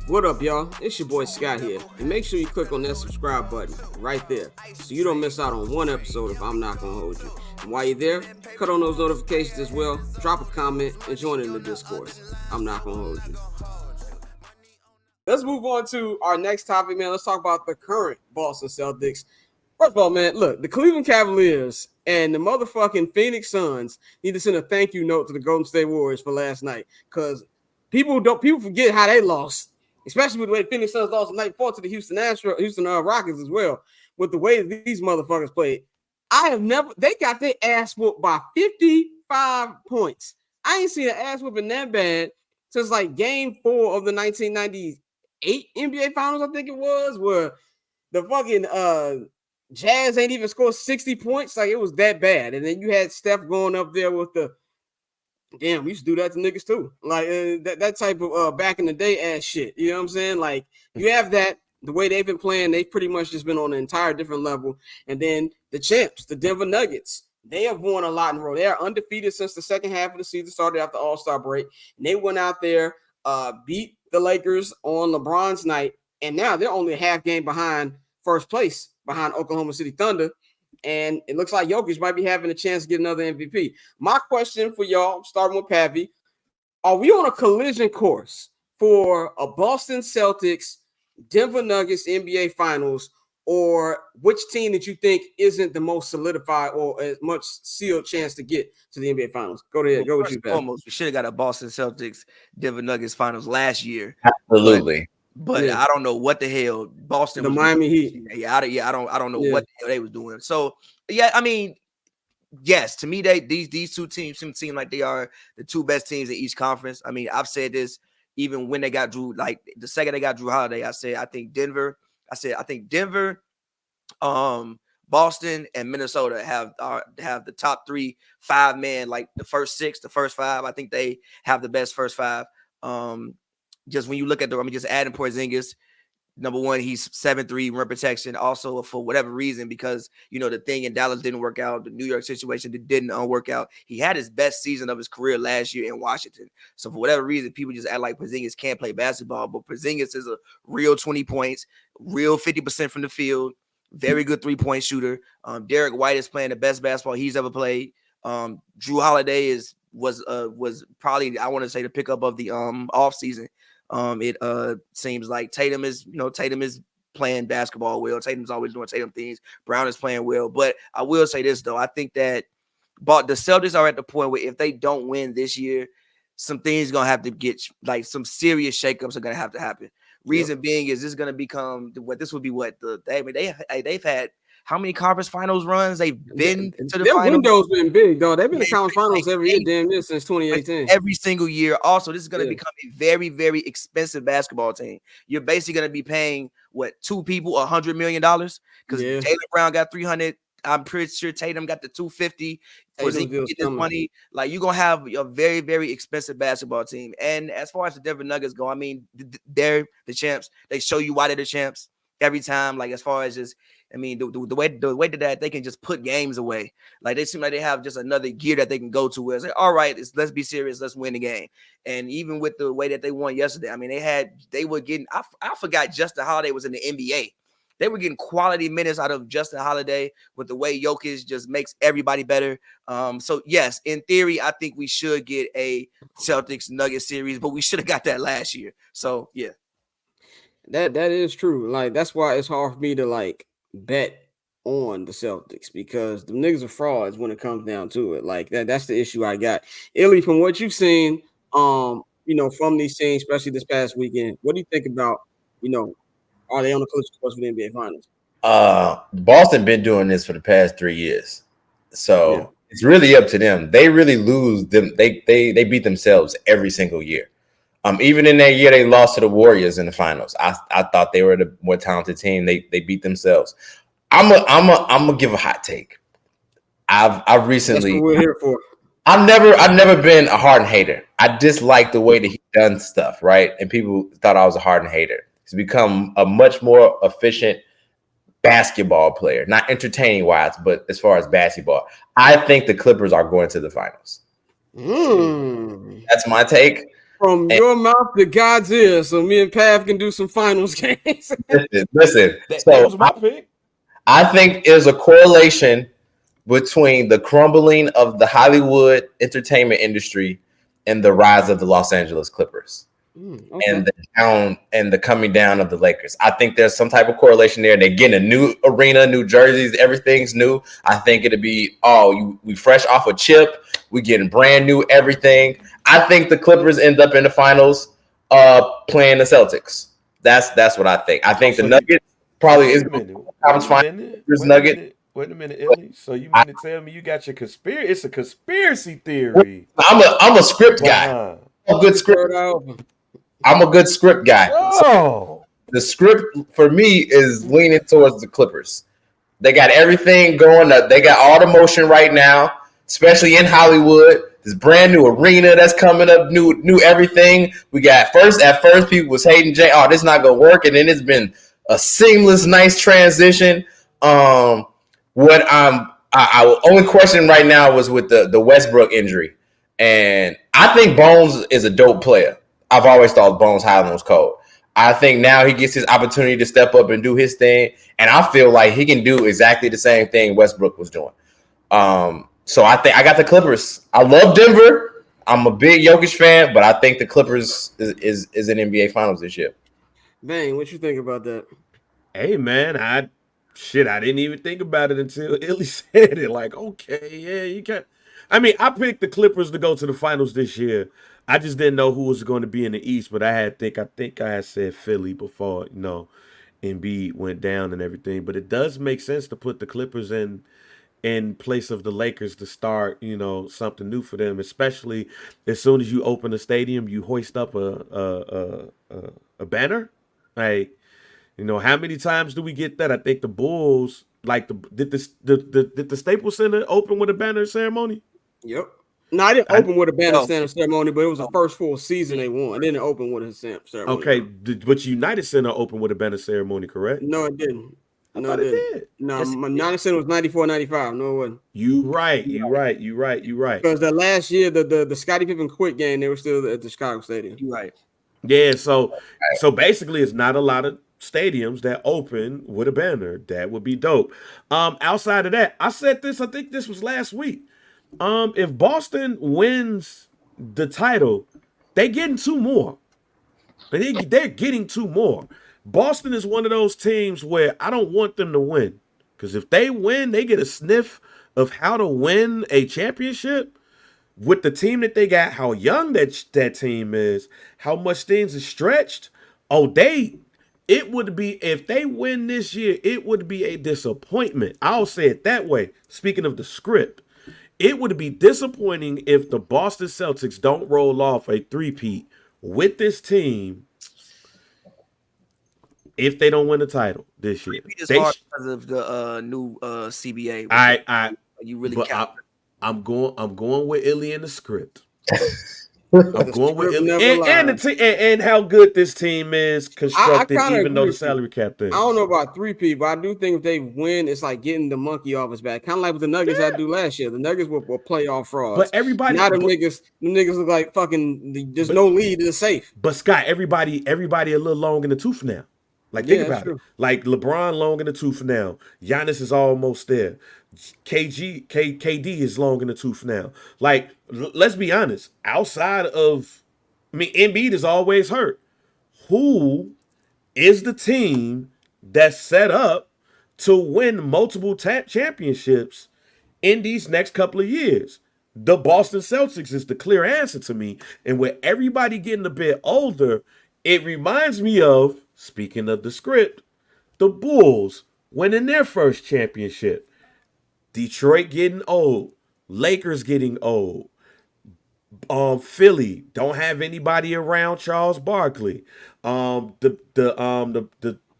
What up, y'all? It's your boy Scott here. And make sure you click on that subscribe button right there so you don't miss out on one episode if I'm not going to hold you. And while you're there, cut on those notifications as well, drop a comment, and join in the discourse. I'm not going to hold you. Let's move on to our next topic, man. Let's talk about the current Boston Celtics. First of all, man, look, the Cleveland Cavaliers and the motherfucking Phoenix Suns need to send a thank you note to the Golden State Warriors for last night, because people forget how they lost, especially with the way the Phoenix Suns lost the night before to the Houston Rockets as well. With the way these motherfuckers played, they got their ass whooped by 55 points. I ain't seen an ass whooping that bad since like Game 4 of the 1998 NBA Finals, I think it was, where the fucking Jazz ain't even scored 60 points. Like, it was that bad. And then you had Steph going up there with the damn, we used to do that to niggas too. Like that type of back in the day ass shit. You know what I'm saying? Like, you have that, the way they've been playing, they've pretty much just been on an entire different level. And then the champs, the Denver Nuggets, they have won a lot in a row. They are undefeated since the second half of the season started after All-Star break. And they went out there, beat the Lakers on LeBron's night, and now they're only a half game behind first place, behind Oklahoma City Thunder. And it looks like Jokic might be having a chance to get another MVP. My question for y'all, starting with Pavy, are we on a collision course for a Boston Celtics, Denver Nuggets NBA Finals, or which team that you think isn't the most solidified or as much sealed chance to get to the NBA Finals? Go ahead. Go with you, Pavy. Almost, we should have got a Boston Celtics, Denver Nuggets Finals last year. Absolutely. But I don't know what the hell Boston the was Miami doing. Heat. I don't know what the hell they was doing. So yeah, I mean, yes, to me, these two teams seem like they are the two best teams in each conference. I mean, I've said this even when they got Drew, like the second they got Drew Holiday, I said I think Denver, Boston and Minnesota have the top 5 men, like the first 6, the first 5. I think they have the best first 5. Just when you look at just adding Porzingis, number one, he's 7'3", rim protection. Also, for whatever reason, because the thing in Dallas didn't work out, the New York situation didn't work out. He had his best season of his career last year in Washington. So for whatever reason, people just act like Porzingis can't play basketball. But Porzingis is a real 20 points, real 50% from the field, very good 3-point shooter. Derek White is playing the best basketball he's ever played. Drew Holiday was probably, I want to say, the pickup of the offseason. It seems like Tatum is playing basketball well. Tatum's always doing Tatum things. Brown is playing well. But I will say this, though. I think that the Celtics are at the point where if they don't win this year, some things going to have to get, like, some serious shakeups are going to have to happen. Reason being is this is going to become they've had how many conference finals runs they've been to the their finals? Window's been big, though. They've been in conference finals every year, damn near, since 2018. Every single year. Also, this is going to become a very, very expensive basketball team. You're basically going to be paying two people $100 million because Jaylen Brown got 300. I'm pretty sure Tatum got the 250. For get this money, like, you're gonna have a very, very expensive basketball team. And as far as the Denver Nuggets go, I mean, they're the champs. They show you why they're the champs every time. Like, as far as just, I mean, the way that they can just put games away. Like, they seem like they have just another gear that they can go to where it's like, all right, let's be serious, let's win the game. And even with the way that they won yesterday, I mean, they were getting. I forgot Justin Holiday was in the NBA. They were getting quality minutes out of Justin Holiday with the way Jokic just makes everybody better. So, yes, in theory, I think we should get a Celtics-Nuggets series, but we should have got that last year. So, yeah. That is true. Like, that's why it's hard for me to, like, bet on the Celtics, because the niggas are frauds when it comes down to it. Like, that's the issue I got. Illy, from what you've seen, from these teams, especially this past weekend, what do you think about, are they on the collision course for the NBA Finals? Boston been doing this for the past 3 years, so it's really up to them. They really lose them. They beat themselves every single year. Even in that year they lost to the Warriors in the finals, I thought they were the more talented team. They beat themselves. I'm gonna give a hot take. I've recently. That's what we're here for. I've never been a Harden hater. I dislike the way that he done stuff, right? And people thought I was a Harden hater. He's become a much more efficient basketball player, not entertaining wise, but as far as basketball. I think the Clippers are going to the finals. That's my take. From your mouth to God's ears, so me and Pav can do some finals games. Listen. That was my pick. I think there's a correlation between the crumbling of the Hollywood entertainment industry and the rise of the Los Angeles Clippers. Okay. And the coming down of the Lakers. I think there's some type of correlation there. They're getting a new arena, new jerseys, everything's new. I think it'd be we fresh off a chip, we getting brand new everything. I think the Clippers end up in the finals playing the Celtics. That's what I think. I think the Nuggets probably is conference finals. Wait a minute, Illy. So you mean to tell me you got your conspiracy? It's a conspiracy theory. I'm a script guy. I'm a good script. I'm a good script guy. So the script for me is leaning towards the Clippers. They got everything going up. They got all the motion right now, especially in Hollywood. This brand new arena that's coming up, new everything. We got at first people was hating Jay. Oh, this is not gonna work, and then it's been a seamless, nice transition. What I only question right now was with the Westbrook injury, and I think Bones is a dope player. I've always thought Bones Highland was cold. I think now he gets his opportunity to step up and do his thing, and I feel like he can do exactly the same thing Westbrook was doing. So I think I got the Clippers. I love Denver. I'm a big Jokic fan, but I think the Clippers is an NBA Finals this year. Bang, what you think about that? Hey man, I didn't even think about it until Illy said it. Like, okay, yeah, you can. I mean, I picked the Clippers to go to the finals this year. I just didn't know who was going to be in the East, but I think I had said Philly before, Embiid went down and everything. But it does make sense to put the Clippers in place of the Lakers to start, something new for them. Especially as soon as you open a stadium, you hoist up a banner. Like, how many times do we get that? I think the Bulls, did the Staples Center open with a banner ceremony? Yep. No, I didn't open with a banner ceremony, but it was the first full season they won. I didn't open with a ceremony. Okay, but United Center opened with a banner ceremony, correct? No, it didn't. I thought it did. No, United Center was 94, 95. No, it wasn't. You right. Because the last year, the Scottie Pippen quit game, they were still at the Chicago Stadium. You're right. Yeah, so basically it's not a lot of stadiums that open with a banner. That would be dope. Outside of that, I said this, I think this was last week. If Boston wins the title, they're getting two more. They're getting two more. Boston is one of those teams where I don't want them to win. Because if they win, they get a sniff of how to win a championship with the team that they got, how young that team is, how much things are stretched. It would be, if they win this year, it would be a disappointment. I'll say it that way. Speaking of the script, it would be disappointing if the Boston Celtics don't roll off a three-peat with this team if they don't win the title this year. It's hard because of the new CBA. You really count. I'm going with Illy in the script. I'm going with Illy and how good this team is constructed, even though the salary cap thing. I don't know about three-peat, but I do think if they win, it's like getting the monkey off his back. Kind of like what the Nuggets had to do last year. The Nuggets were playoff frauds. But everybody, now them niggas look like fucking. There's no lead to the safe. But Scott, everybody a little long in the tooth now. Like, think about it. Like, LeBron long in the tooth now. Giannis is almost there. KD is long in the tooth now. Like, let's be honest. Outside of, Embiid is always hurt. Who is the team that's set up to win multiple championships in these next couple of years? The Boston Celtics is the clear answer to me. And with everybody getting a bit older, it reminds me of, speaking of the script, the Bulls winning their first championship. Detroit getting old. Lakers getting old. Philly don't have anybody around Charles Barkley. The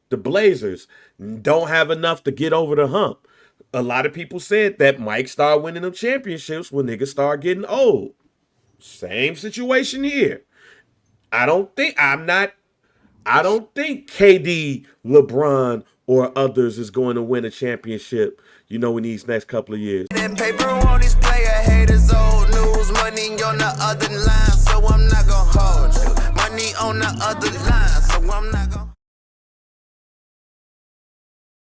Blazers don't have enough to get over the hump. A lot of people said that Mike start winning them championships when niggas start getting old. Same situation here. I don't think KD, LeBron, or others is going to win a championship, in these next couple of years. That paper on display, haters old news, money on the other line, so I'm not gonna hold you. Money on the other line, so I'm not